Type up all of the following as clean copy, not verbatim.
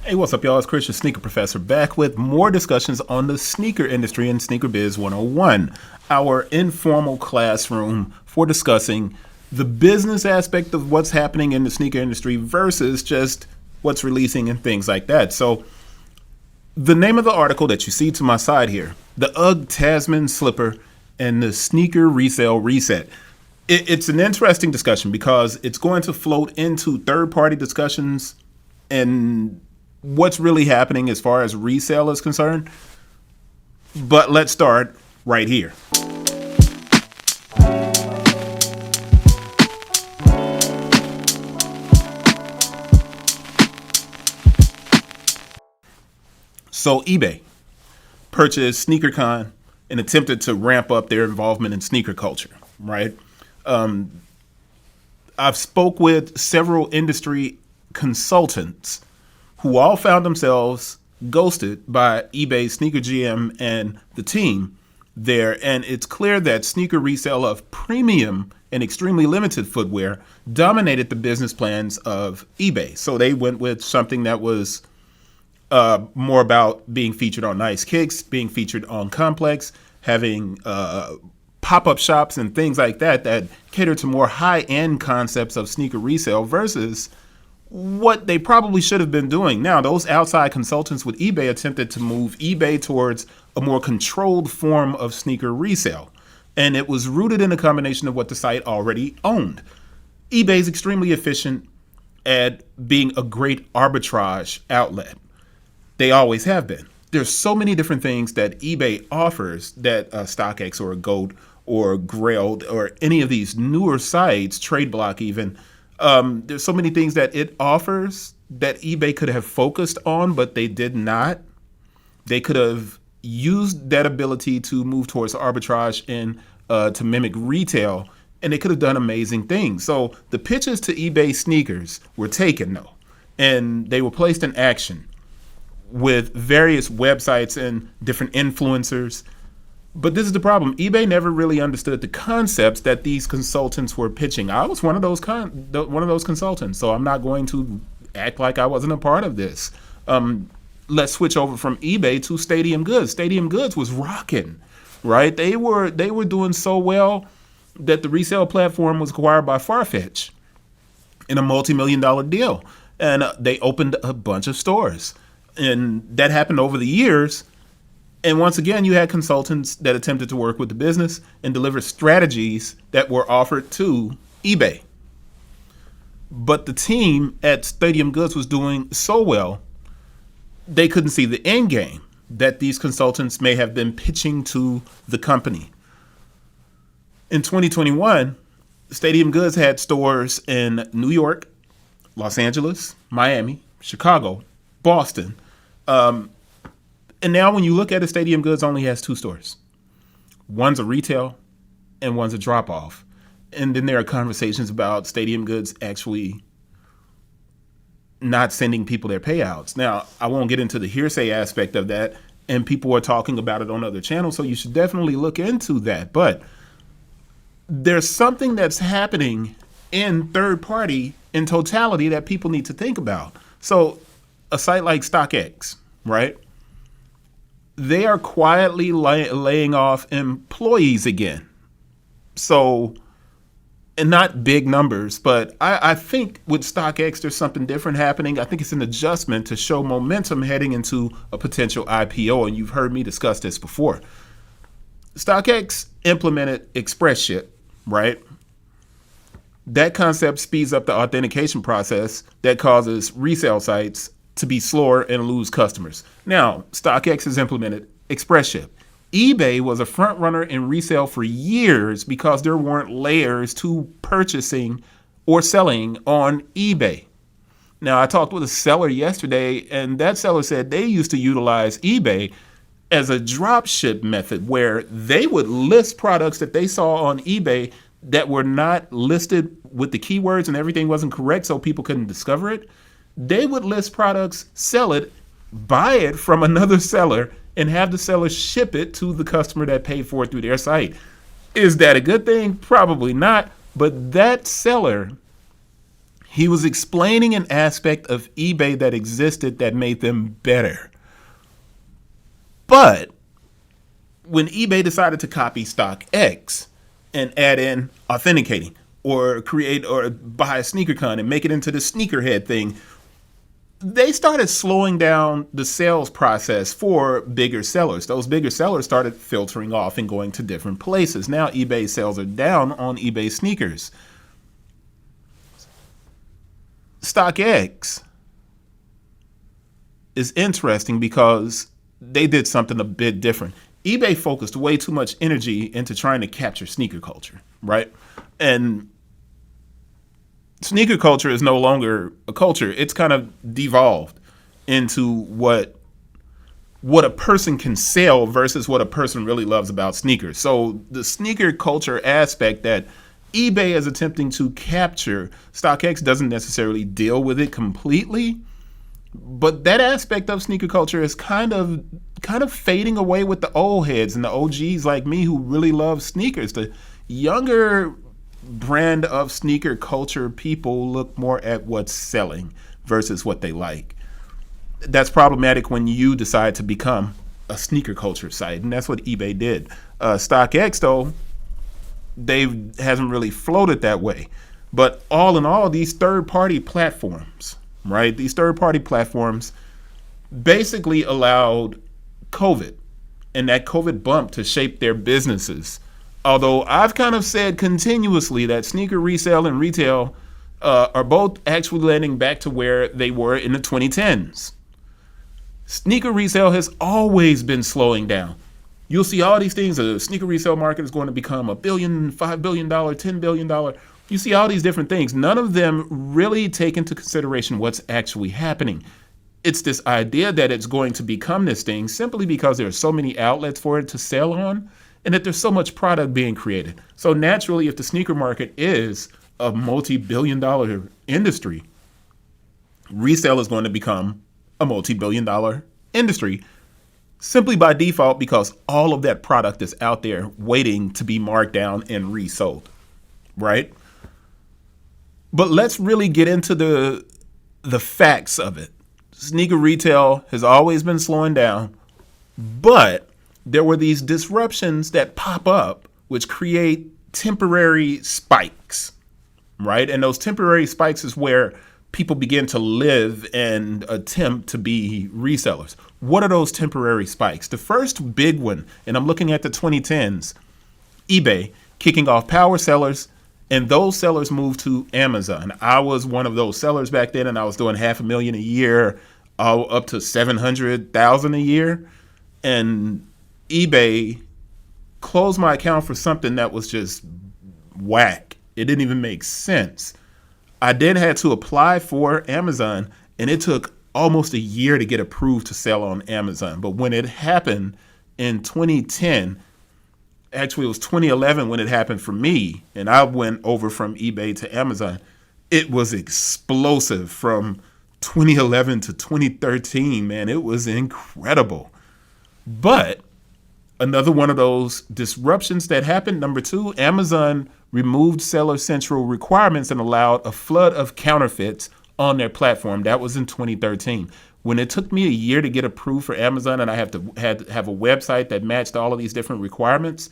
Hey, what's up, y'all? It's Chris, your sneaker professor, back with more discussions on the sneaker industry and Sneaker Biz 101, our informal classroom for discussing the business aspect of what's happening in the sneaker industry versus just what's releasing and things like that. So, the name of the article that you see to my side here, the UGG Tasman Slipper and the Sneaker Resale Reset. It's an interesting discussion because it's going to float into third-party discussions and what's really happening as far as resale is concerned. But let's start right here. So eBay purchased SneakerCon and attempted to ramp up their involvement in sneaker culture, right? I've spoke with several industry consultants who all found themselves ghosted by eBay's sneaker GM and the team there. And it's clear that sneaker resale of premium and extremely limited footwear dominated the business plans of eBay. So they went with something that was more about being featured on Nice Kicks, being featured on Complex, having pop-up shops and things like that that cater to more high-end concepts of sneaker resale versus what they probably should have been doing. Now, those outside consultants with eBay attempted to move eBay towards a more controlled form of sneaker resale, and it was rooted in a combination of what the site already owned. eBay is extremely efficient at being a great arbitrage outlet. They always have been. There's so many different things that eBay offers that StockX or Goat or Grailed or any of these newer sites, TradeBlock even, there's so many things that it offers that eBay could have focused on, but they did not. They could have used that ability to move towards arbitrage and to mimic retail, and they could have done amazing things. So the pitches to eBay sneakers were taken, though, and they were placed in action with various websites and different influencers. But this is the problem. eBay never really understood the concepts that these consultants were pitching. I was one of those consultants, so I'm not going to act like I wasn't a part of this. Let's switch over from eBay to Stadium Goods. Stadium Goods was rocking, right? They were doing so well that the resale platform was acquired by Farfetch in a multi-million-dollar deal, and they opened a bunch of stores, and that happened over the years. And once again, you had consultants that attempted to work with the business and deliver strategies that were offered to eBay. But the team at Stadium Goods was doing so well, they couldn't see the end game that these consultants may have been pitching to the company. In 2021, Stadium Goods had stores in New York, Los Angeles, Miami, Chicago, Boston. And now when you look at it, Stadium Goods only has 2 stores. One's a retail and one's a drop-off. And then there are conversations about Stadium Goods actually not sending people their payouts. Now, I won't get into the hearsay aspect of that, and people are talking about it on other channels, so you should definitely look into that. But there's something that's happening in third party in totality that people need to think about. So a site like StockX, right? They are quietly laying off employees again. So, and not big numbers, but I think with StockX, there's something different happening. I think it's an adjustment to show momentum heading into a potential IPO, and you've heard me discuss this before. StockX implemented Express Ship, right? That concept speeds up the authentication process that causes resale sites to be slower and lose customers. Now, StockX has implemented Express Ship. eBay was a front runner in resale for years because there weren't layers to purchasing or selling on eBay. Now, I talked with a seller yesterday, and that seller said they used to utilize eBay as a drop ship method where they would list products that they saw on eBay that were not listed with the keywords and everything wasn't correct so people couldn't discover it. They would list products, sell it, buy it from another seller, and have the seller ship it to the customer that paid for it through their site. Is that a good thing? Probably not. But that seller He was explaining an aspect of eBay that existed that made them better. But when eBay decided to copy StockX and add in authenticating or create or buy a SneakerCon and make it into the sneakerhead thing, they started slowing down the sales process for bigger sellers. Those bigger sellers started filtering off and going to different places. Now eBay sales are down on eBay sneakers. StockX is interesting because they did something a bit different. eBay focused way too much energy into trying to capture sneaker culture, right? And sneaker culture is no longer a culture. It's kind of devolved into what a person can sell versus what a person really loves about sneakers. So the sneaker culture aspect that eBay is attempting to capture, StockX doesn't necessarily deal with it completely, but that aspect of sneaker culture is kind of fading away with the old heads and the OGs like me who really love sneakers. The younger brand of sneaker culture people look more at what's selling versus what they like. That's problematic when you decide to become a sneaker culture site, and that's what eBay did. StockX, though, hasn't really floated that way. But all in all, these third-party platforms, right? These third-party platforms basically allowed COVID and that COVID bump to shape their businesses. Although I've kind of said continuously that sneaker resale and retail are both actually landing back to where they were in the 2010s. Sneaker resale has always been slowing down. You'll see all these things. The sneaker resale market is going to become $1 billion, $5 billion, $10 billion. You see all these different things. None of them really take into consideration what's actually happening. It's this idea that it's going to become this thing simply because there are so many outlets for it to sell on and that there's so much product being created. So naturally, if the sneaker market is a multi-billion-dollar industry, resale is going to become a multi-billion-dollar industry simply by default because all of that product is out there waiting to be marked down and resold, right? But let's really get into the facts of it. Sneaker retail has always been slowing down, but there were these disruptions that pop up which create temporary spikes, right? And those temporary spikes is where people begin to live and attempt to be resellers. What are those temporary spikes? The first big one, and I'm looking at the 2010s, eBay kicking off power sellers, and those sellers moved to Amazon. I was one of those sellers back then, and I was doing $500,000 a year, up to $700,000 a year. And eBay closed my account for something that was just whack. It didn't even make sense. I then had to apply for Amazon, and it took almost a year to get approved to sell on Amazon. But when it happened in 2010, actually it was 2011 when it happened for me, and I went over from eBay to Amazon, it was explosive from 2011 to 2013, man. It was incredible. But another one of those disruptions that happened, number two, Amazon removed Seller Central requirements and allowed a flood of counterfeits on their platform. That was in 2013. When it took me a year to get approved for Amazon and I had to have a website that matched all of these different requirements,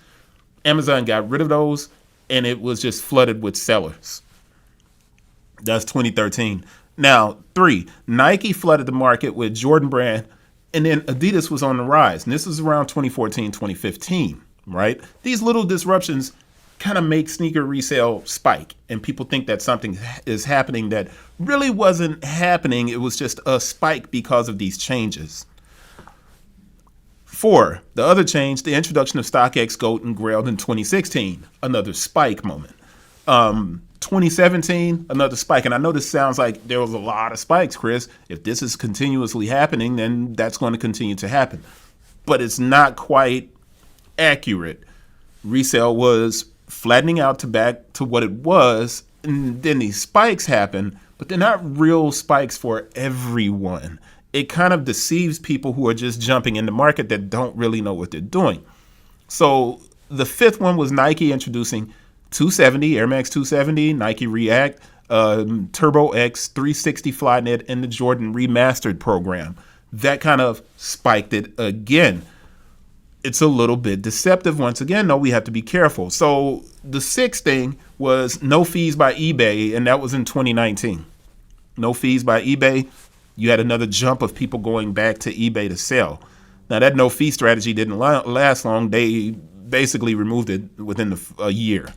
Amazon got rid of those and it was just flooded with sellers. That's 2013. Now, three, Nike flooded the market with Jordan Brand, and then Adidas was on the rise. And this is around 2014, 2015, right? These little disruptions kind of make sneaker resale spike, and people think that something is happening that really wasn't happening. It was just a spike because of these changes. Four, the other change, the introduction of StockX Gold and Grailed in 2016, another spike moment. 2017, another spike. And I know this sounds like there was a lot of spikes, Chris. If this is continuously happening, then that's going to continue to happen. But it's not quite accurate. Resale was flattening out to back to what it was, and then these spikes happen, but they're not real spikes for everyone. It kind of deceives people who are just jumping in the market that don't really know what they're doing. So the fifth one was Nike introducing 270, Air Max 270, Nike React. Turbo X, 360 Flyknit, and the Jordan Remastered program. That kind of spiked it again. It's a little bit deceptive. Once again, though, we have to be careful. So the sixth thing was no fees by eBay, and that was in 2019. No fees by eBay. You had another jump of people going back to eBay to sell. Now, that no fee strategy didn't last long. They basically removed it within a year.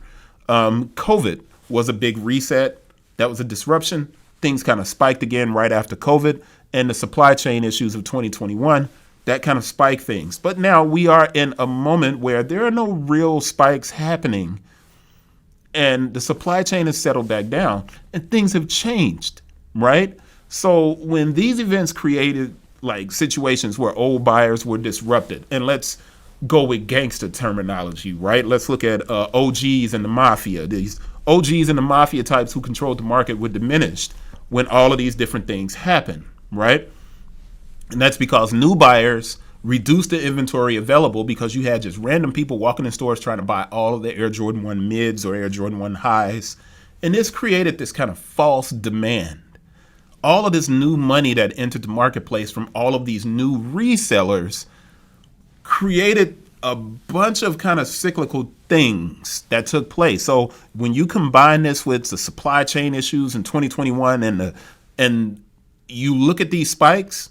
COVID was a big reset. That was a disruption. Things kind of spiked again right after COVID, and the supply chain issues of 2021, that kind of spiked things. But now we are in a moment where there are no real spikes happening, and the supply chain has settled back down, and things have changed, right? So when these events created like situations where old buyers were disrupted, and let's go with gangster terminology, right? Let's look at OGs and the mafia. These OGs and the mafia types who controlled the market were diminished when all of these different things happen, right? And that's because new buyers reduced the inventory available because you had just random people walking in stores trying to buy all of the Air Jordan 1 mids or Air Jordan 1 highs. And this created this kind of false demand. All of this new money that entered the marketplace from all of these new resellers created a bunch of kind of cyclical things that took place. So when you combine this with the supply chain issues in 2021 and you look at these spikes,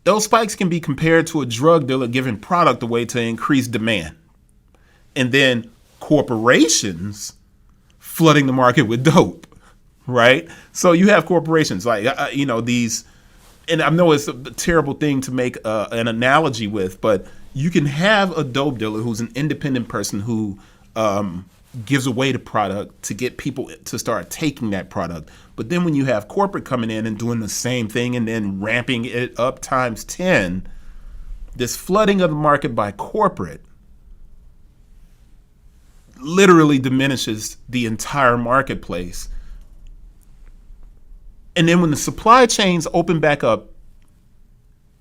those spikes can be compared to a drug dealer giving product away to increase demand. And then corporations flooding the market with dope, right? So you have corporations like, these, and I know it's a terrible thing to make an analogy with, but you can have a dope dealer who's an independent person who gives away the product to get people to start taking that product. But then when you have corporate coming in and doing the same thing and then ramping it up times 10, this flooding of the market by corporate literally diminishes the entire marketplace. And then when the supply chains open back up,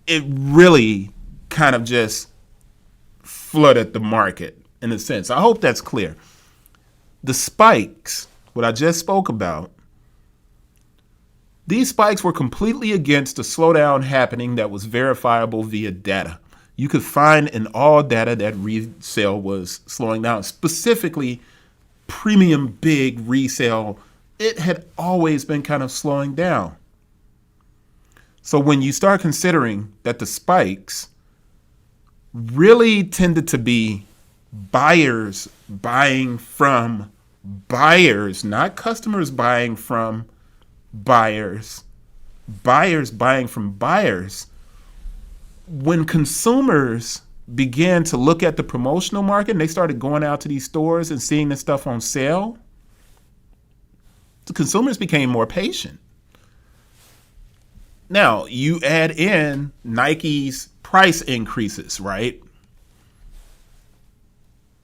it really kind of just flooded the market in a sense. I hope that's clear. The spikes, what I just spoke about, these spikes were completely against the slowdown happening that was verifiable via data. You could find in all data that resale was slowing down, specifically premium big resale. It had always been kind of slowing down. So when you start considering that the spikes really tended to be buyers buying from buyers, not customers buying from buyers, buyers buying from buyers, when consumers began to look at the promotional market and they started going out to these stores and seeing this stuff on sale, the consumers became more patient. Now, you add in Nike's price increases, right?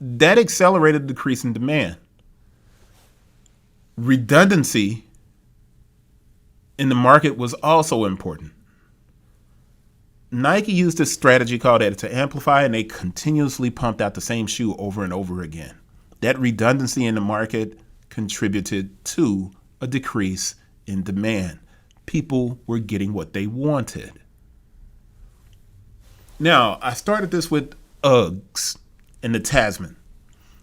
That accelerated the decrease in demand. Redundancy in the market was also important. Nike used a strategy called Edit to Amplify, and they continuously pumped out the same shoe over and over again. That redundancy in the market contributed to a decrease in demand. People were getting what they wanted. Now, I started this with UGGs and the Tasman.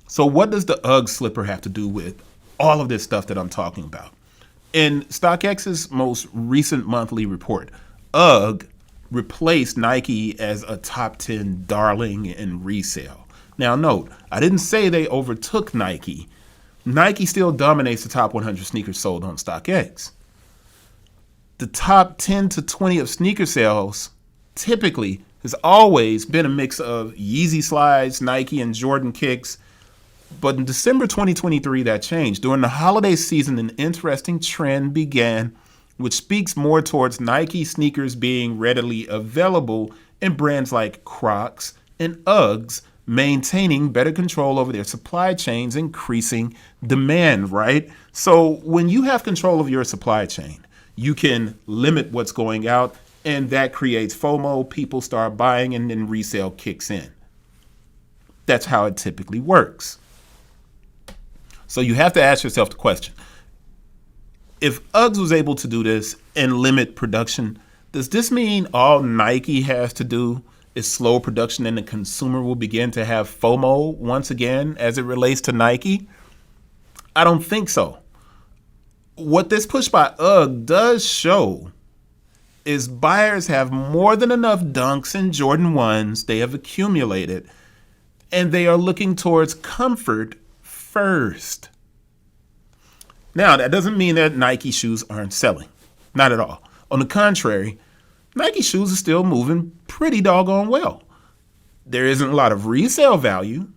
So what does the UGG slipper have to do with all of this stuff that I'm talking about? In StockX's most recent monthly report, UGG replaced Nike as a top 10 darling in resale. Now note, I didn't say they overtook Nike. Nike still dominates the top 100 sneakers sold on StockX. The top 10 to 20 of sneaker sales typically has always been a mix of Yeezy slides, Nike, and Jordan kicks. But in December 2023, that changed. During the holiday season, an interesting trend began, which speaks more towards Nike sneakers being readily available and brands like Crocs and Uggs maintaining better control over their supply chains, increasing demand, right? So when you have control of your supply chain, you can limit what's going out, and that creates FOMO. People start buying, and then resale kicks in. That's how it typically works. So you have to ask yourself the question, If UGGs was able to do this and limit production, does this mean all Nike has to do is slow production and the consumer will begin to have FOMO once again as it relates to Nike? I don't think so. What this push by UGG does show is buyers have more than enough Dunks and Jordan 1s they have accumulated, and they are looking towards comfort first. Now, that doesn't mean that Nike shoes aren't selling. Not at all. On the contrary, Nike shoes are still moving pretty doggone well. There isn't a lot of resale value.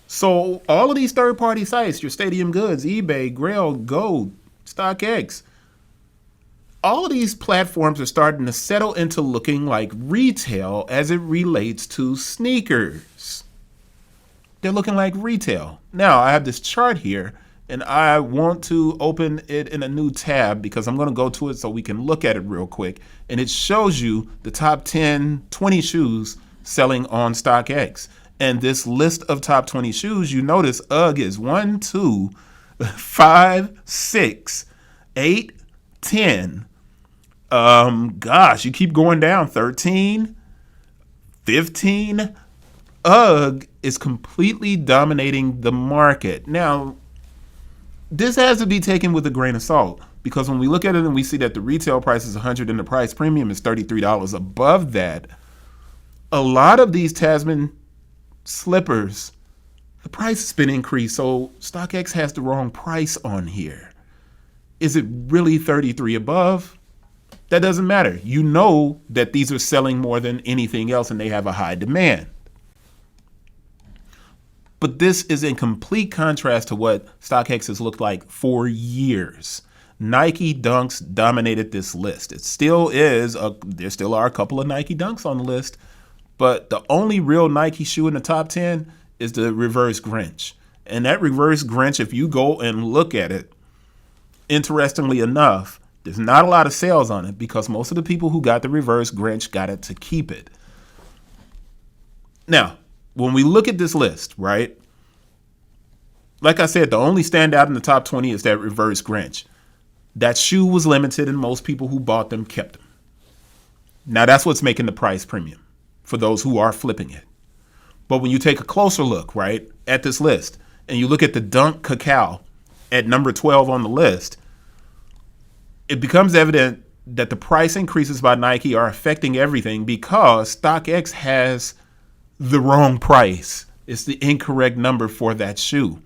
So all of these third-party sites, your Stadium Goods, eBay, Grail, Gold, StockX, all of these platforms are starting to settle into looking like retail as it relates to sneakers. They're looking like retail. Now, I have this chart here, and I want to open it in a new tab because I'm going to go to it so we can look at it real quick. And it shows you the top 10, 20 shoes selling on StockX. And this list of top 20 shoes, you notice UGG is 1, 2, 5, 6, 8, 10. You keep going down. 13, 15. UGG is completely dominating the market. Now, this has to be taken with a grain of salt because when we look at it and we see that the retail price is $100 and the price premium is $33 above that, a lot of these Tasman slippers, the price has been increased. So StockX has the wrong price on here. Is it really 33 above? That doesn't matter. You know that these are selling more than anything else and they have a high demand. But this is in complete contrast to what StockX has looked like for years. Nike Dunks dominated this list. It still is. There still are a couple of Nike Dunks on the list, but the only real Nike shoe in the top 10 is the Reverse Grinch. And that Reverse Grinch, if you go and look at it, interestingly enough, there's not a lot of sales on it because most of the people who got the Reverse Grinch got it to keep it. Now, when we look at this list, right? Like I said, the only standout in the top 20 is that Reverse Grinch. That shoe was limited and most people who bought them kept them. Now that's what's making the price premium for those who are flipping it. But when you take a closer look, right, at this list and you look at the Dunk Cacao at number 12 on the list, it becomes evident that the price increases by Nike are affecting everything because StockX has the wrong price. It's the incorrect number for that shoe.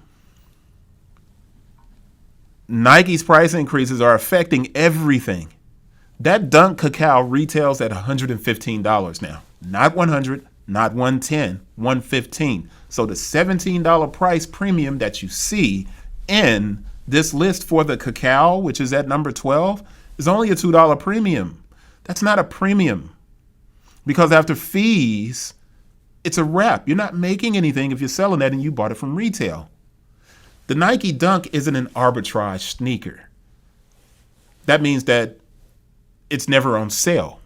Nike's price increases are affecting everything. That Dunk Cacao retails at $115 now. Not $100, not $110, $115. So the $17 price premium that you see in this list for the Cacao, which is at number 12, is only a $2 premium. That's not a premium. Because after fees, it's a wrap. You're not making anything if you're selling that and you bought it from retail. The Nike Dunk isn't an arbitrage sneaker. That means that it's never on sale.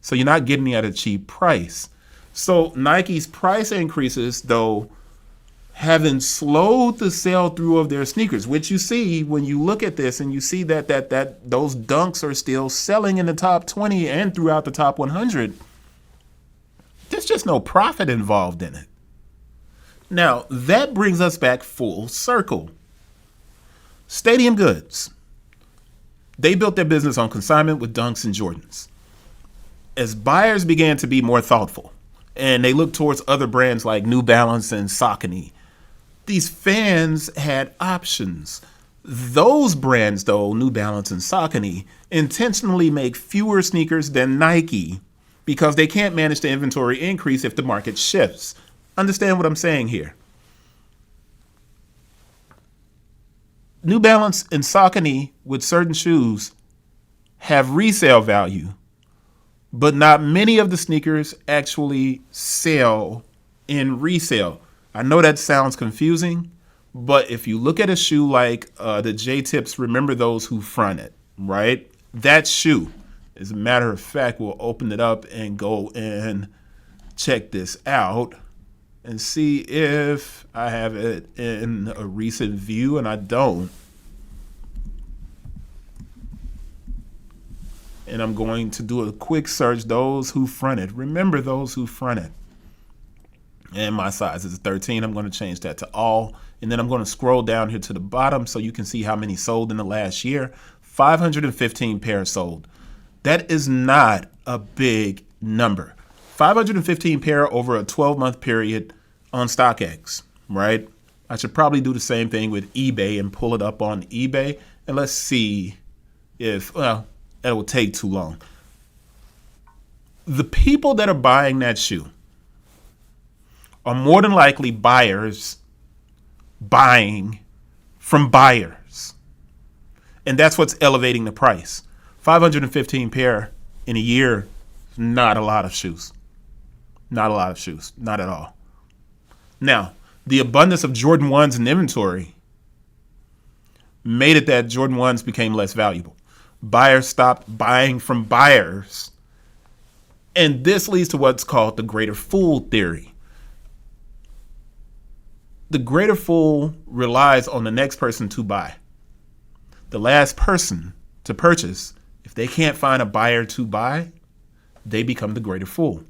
So you're not getting it at a cheap price. So Nike's price increases, though, haven't slowed the sell through of their sneakers, which you see when you look at this and you see that those Dunks are still selling in the top 20 and throughout the top 100. There's just no profit involved in it. Now, that brings us back full circle. Stadium Goods. They built their business on consignment with Dunks and Jordans. As buyers began to be more thoughtful and they looked towards other brands like New Balance and Saucony, these fans had options. Those brands, though, New Balance and Saucony, intentionally make fewer sneakers than Nike because they can't manage the inventory increase if the market shifts. Understand what I'm saying here. New Balance and Saucony with certain shoes have resale value, but not many of the sneakers actually sell in resale. I know that sounds confusing, but if you look at a shoe like the J-Tips, remember those who front it, right? That shoe, as a matter of fact, we'll open it up and go and check this out and see if I have it in a recent view, and I don't. and I'm going to do a quick search, those who fronted. Remember those who fronted. And my size is 13. I'm going to change that to all. And then I'm going to scroll down here to the bottom so you can see how many sold in the last year. 515 pairs sold. That is not a big number. 515 pair over a 12-month period on StockX, right? I should probably do the same thing with eBay and pull it up on eBay. And let's see if, well, that will take too long. The people that are buying that shoe are more than likely buyers buying from buyers. And that's what's elevating the price. 515 pair in a year, not a lot of shoes. Not a lot of shoes, not at all. Now, the abundance of Jordan 1s in inventory made it that Jordan 1s became less valuable. Buyers stopped buying from buyers. And this leads to what's called the greater fool theory. The greater fool relies on the next person to buy. The last person to purchase, if they can't find a buyer to buy, they become the greater fool.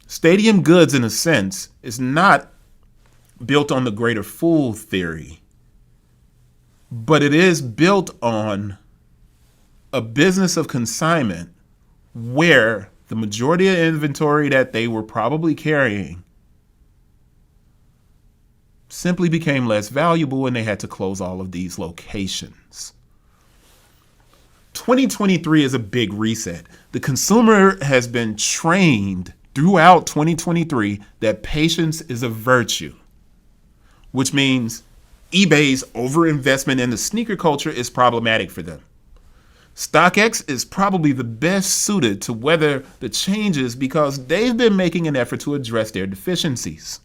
Stadium Goods, in a sense, is not built on the greater fool theory, but it is built on a business of consignment where the majority of inventory that they were probably carrying simply became less valuable and they had to close all of these locations. 2023 is a big reset. The consumer has been trained throughout 2023 that patience is a virtue, which means eBay's overinvestment in the sneaker culture is problematic for them. StockX is probably the best suited to weather the changes because they've been making an effort to address their deficiencies.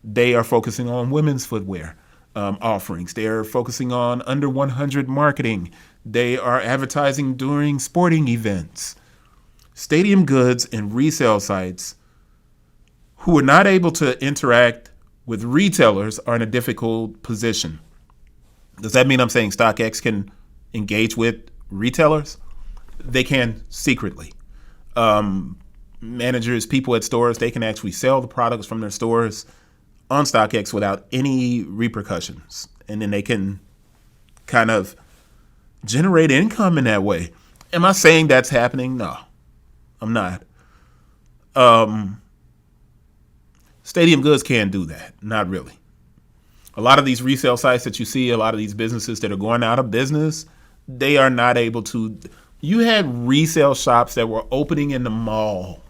They are focusing on women's footwear offerings. They are focusing on under 100 marketing. They are advertising during sporting events. Stadium Goods and resale sites who are not able to interact with retailers are in a difficult position. Does that mean I'm saying StockX can engage with retailers? They can secretly. Managers, people at stores, they can actually sell the products from their stores on StockX without any repercussions. And then they can kind of generate income in that way. Am I saying that's happening? No, I'm not. Stadium Goods can't do that. Not really. A lot of these resale sites that you see, a lot of these businesses that are going out of business, they are not able to. You had resale shops that were opening in the mall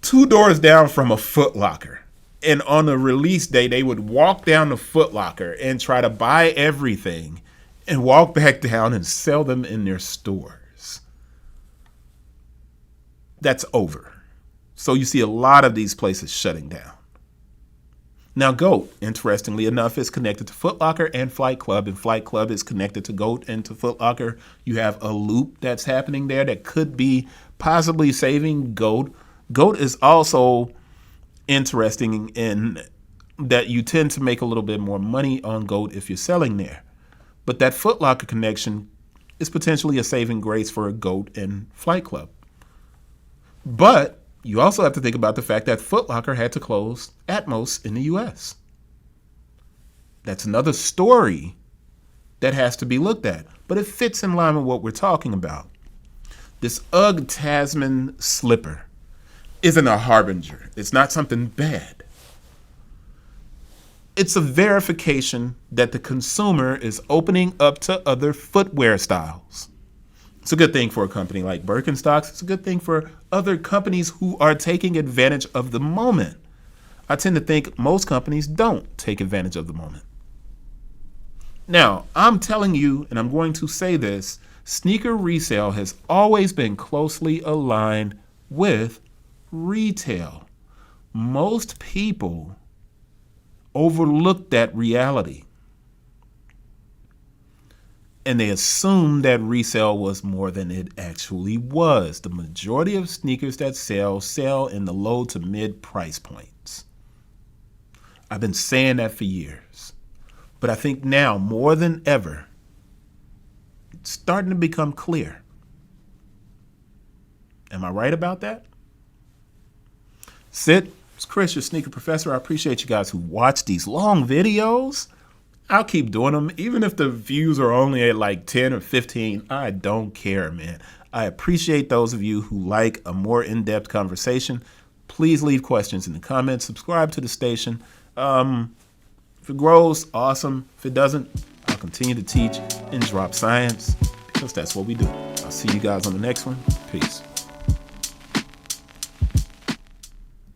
2 doors down from a Foot Locker. And on the release day, they would walk down the Foot Locker and try to buy everything and walk back down and sell them in their stores. That's over. So you see a lot of these places shutting down. Now, GOAT, interestingly enough, is connected to Foot Locker and Flight Club, and Flight Club is connected to GOAT and to Foot Locker. You have a loop that's happening there that could be possibly saving GOAT. GOAT is also interesting in that you tend to make a little bit more money on GOAT if you're selling there. But that Foot Locker connection is potentially a saving grace for a GOAT and Flight Club. But you also have to think about the fact that Foot Locker had to close Atmos in the U.S. That's another story that has to be looked at, but it fits in line with what we're talking about. This UGG Tasman Slipper isn't a harbinger. It's not something bad. It's a verification that the consumer is opening up to other footwear styles. It's a good thing for a company like Birkenstocks. It's a good thing for other companies who are taking advantage of the moment. I tend to think most companies don't take advantage of the moment. Now, I'm telling you, and I'm going to say this, sneaker resale has always been closely aligned with retail. Most people overlook that reality. And they assumed that resale was more than it actually was. The majority of sneakers that sell in the low to mid price points. I've been saying that for years. But I think now, more than ever, starting to become clear. Am I right about that? Sid, it's Chris, your sneaker professor. I appreciate you guys who watch these long videos. I'll keep doing them. Even if the views are only at like 10 or 15, I don't care, man. I appreciate those of you who like a more in-depth conversation. Please leave questions in the comments. Subscribe to the station. If it grows, awesome. If it doesn't, I'll continue to teach and drop science because that's what we do. I'll see you guys on the next one. Peace.